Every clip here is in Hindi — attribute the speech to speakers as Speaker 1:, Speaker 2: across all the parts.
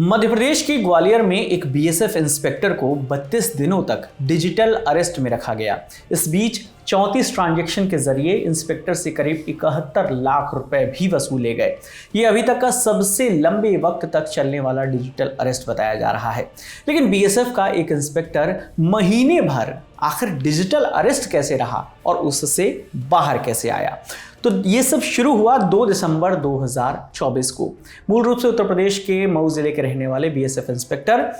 Speaker 1: मध्य प्रदेश के ग्वालियर में एक बीएसएफ इंस्पेक्टर को 32 दिनों तक डिजिटल अरेस्ट में रखा गया। इस बीच 34 ट्रांजैक्शन के जरिए इंस्पेक्टर से करीब 71 लाख रुपए भी वसूले गए। ये अभी तक का सबसे लंबे वक्त तक चलने वाला डिजिटल अरेस्ट बताया जा रहा है। लेकिन बीएसएफ का एक इंस्पेक्टर महीने भर आखिर डिजिटल अरेस्ट कैसे रहा और उससे बाहर कैसे आया, तो ये सब शुरू हुआ 2 दिसंबर 2024 को। मूल रूप से उत्तर प्रदेश के मऊ जिले के रहने वाले बीएसएफ इंस्पेक्टर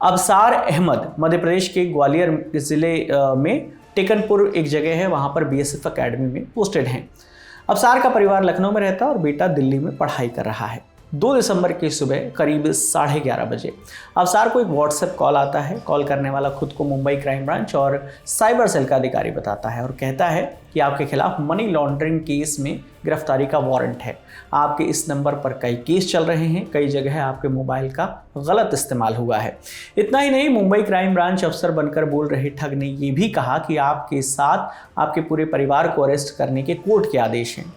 Speaker 1: अबसार अहमद मध्य प्रदेश के ग्वालियर जिले में टेकनपुर एक जगह है, वहां पर बीएसएफ अकेडमी में पोस्टेड हैं। अबसार का परिवार लखनऊ में रहता है और बेटा दिल्ली में पढ़ाई कर रहा है। 2 दिसंबर की सुबह करीब 11:30 बजे अबसार को एक व्हाट्सएप कॉल आता है। कॉल करने वाला खुद को मुंबई क्राइम ब्रांच और साइबर सेल का अधिकारी बताता है और कहता है कि आपके खिलाफ मनी लॉन्ड्रिंग केस में गिरफ्तारी का वारंट है। आपके इस नंबर पर कई केस चल रहे हैं, कई जगह आपके मोबाइल का गलत इस्तेमाल हुआ है। इतना ही नहीं, मुंबई क्राइम ब्रांच अफसर बनकर बोल रहे ठग ने यह भी कहा कि आपके साथ आपके पूरे परिवार को अरेस्ट करने के कोर्ट के आदेश हैं।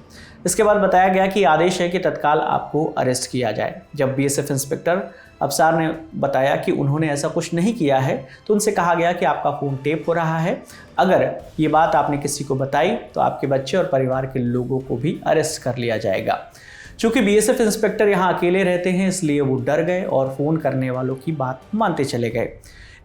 Speaker 1: इसके बाद बताया गया कि आदेश है कि तत्काल आपको अरेस्ट किया जाए। जब बीएसएफ इंस्पेक्टर अफसार ने बताया कि उन्होंने ऐसा कुछ नहीं किया है, तो उनसे कहा गया कि आपका फ़ोन टेप हो रहा है। अगर ये बात आपने किसी को बताई तो आपके बच्चे और परिवार के लोगों को भी अरेस्ट कर लिया जाएगा। चूँकि बीएसएफ इंस्पेक्टर यहाँ अकेले रहते हैं, इसलिए वो डर गए और फ़ोन करने वालों की बात मानते चले गए।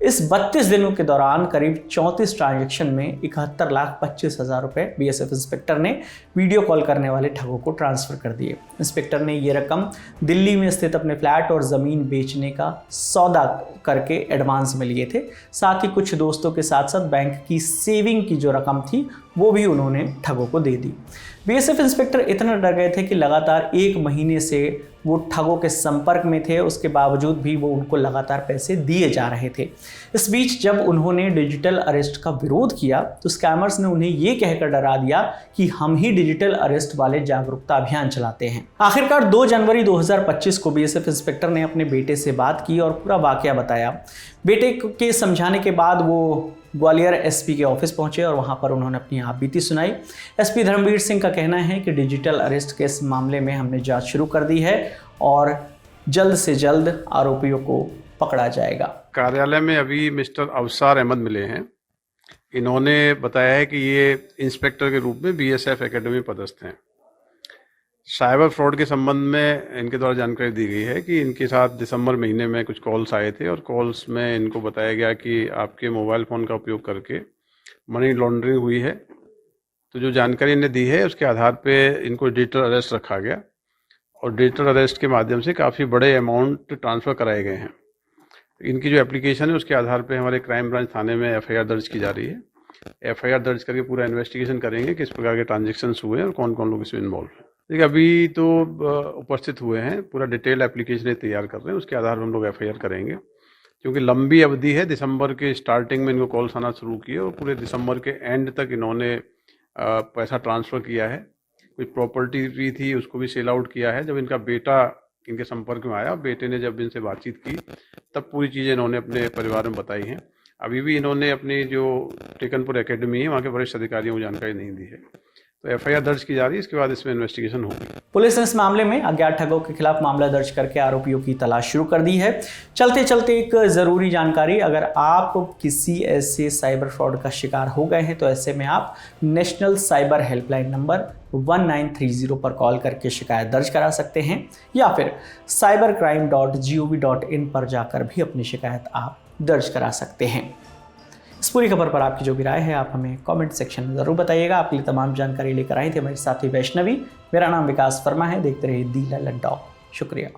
Speaker 1: इस 32 दिनों के दौरान करीब 34 ट्रांजैक्शन में 71,25,000 रुपए बीएसएफ इंस्पेक्टर ने वीडियो कॉल करने वाले ठगों को ट्रांसफ़र कर दिए। इंस्पेक्टर ने ये रकम दिल्ली में स्थित अपने फ्लैट और ज़मीन बेचने का सौदा करके एडवांस में लिए थे। साथ ही कुछ दोस्तों के साथ साथ बैंक की सेविंग की जो रकम थी वो भी उन्होंने ठगों को दे दी। बीएसएफ इंस्पेक्टर इतना डर गए थे कि लगातार 1 महीने से वो ठगों के संपर्क में थे, उसके बावजूद भी वो उनको लगातार पैसे दिए जा रहे थे। इस बीच जब उन्होंने डिजिटल अरेस्ट का विरोध किया तो स्कैमर्स ने उन्हें ये कहकर डरा दिया कि हम ही डिजिटल अरेस्ट वाले जागरूकता अभियान चलाते हैं। आखिरकार 2 जनवरी 2025 को बीएसएफ इंस्पेक्टर ने अपने बेटे से बात की और पूरा वाकया बताया। बेटे के समझाने के बाद वो ग्वालियर एसपी के ऑफिस पहुंचे और वहां पर उन्होंने अपनी आपबीती सुनाई। एसपी धर्मवीर सिंह का कहना है कि डिजिटल अरेस्ट के इस मामले में हमने जांच शुरू कर दी है और जल्द से जल्द आरोपियों को पकड़ा जाएगा।
Speaker 2: कार्यालय में अभी मिस्टर अबसार अहमद मिले हैं। इन्होंने बताया है कि ये इंस्पेक्टर के रूप में बीएसएफ एकेडमी पदस्थ हैं। साइबर फ्रॉड के संबंध में इनके द्वारा जानकारी दी गई है कि इनके साथ दिसंबर महीने में कुछ कॉल्स आए थे और कॉल्स में इनको बताया गया कि आपके मोबाइल फ़ोन का उपयोग करके मनी लॉन्ड्रिंग हुई है। तो जो जानकारी इन्हें दी है उसके आधार पे इनको डिजिटल अरेस्ट रखा गया और डिजिटल अरेस्ट के माध्यम से काफ़ी बड़े अमाउंट ट्रांसफ़र कराए गए हैं। इनकी जो एप्लीकेशन है उसके आधार पर हमारे क्राइम ब्रांच थाने में एफआईआर दर्ज की जा रही है। एफआईआर दर्ज करके पूरा इन्वेस्टिगेशन करेंगे किस प्रकार के ट्रांजेक्शन्स हुए हैं और कौन कौन लोग इसमें इन्वॉल्व हैं। देखिए, अभी तो उपस्थित हुए हैं, पूरा डिटेल एप्लीकेशन तैयार कर रहे हैं, उसके आधार पर हम लोग एफआईआर करेंगे। क्योंकि लंबी अवधि है, दिसंबर के स्टार्टिंग में इनको कॉल्स आना शुरू किए और पूरे दिसंबर के एंड तक इन्होंने पैसा ट्रांसफ़र किया है। कुछ प्रॉपर्टी भी थी उसको भी सेल आउट किया है। जब इनका बेटा इनके संपर्क में आया, बेटे ने जब इनसे बातचीत की तब पूरी चीज़ें इन्होंने अपने परिवार में बताई हैं। अभी भी इन्होंने अपनी जो टेकनपुर एकेडमी है वहाँ के वरिष्ठ अधिकारियों को जानकारी नहीं दी है। तो एफआईआर दर्ज की जा रही है, इसके बाद इसमें इन्वेस्टिगेशन होगी।
Speaker 1: पुलिस ने इस मामले में अज्ञात ठगों के खिलाफ मामला दर्ज करके आरोपियों की तलाश शुरू कर दी है। चलते चलते एक जरूरी जानकारी, अगर आप किसी ऐसे साइबर फ्रॉड का शिकार हो गए हैं तो ऐसे में आप नेशनल साइबर हेल्पलाइन नंबर 1930 पर कॉल करके शिकायत दर्ज करा सकते हैं या फिर cybercrime.gov.in पर जाकर भी अपनी शिकायत आप दर्ज करा सकते हैं। इस पूरी खबर पर आपकी जो भी राय है आप हमें कमेंट सेक्शन में ज़रूर बताइएगा। आपके लिए तमाम जानकारी लेकर आई थी हमारे साथी वैष्णवी। मेरा नाम विकास वर्मा है। देखते रहिए दी लल्लन टॉक। शुक्रिया।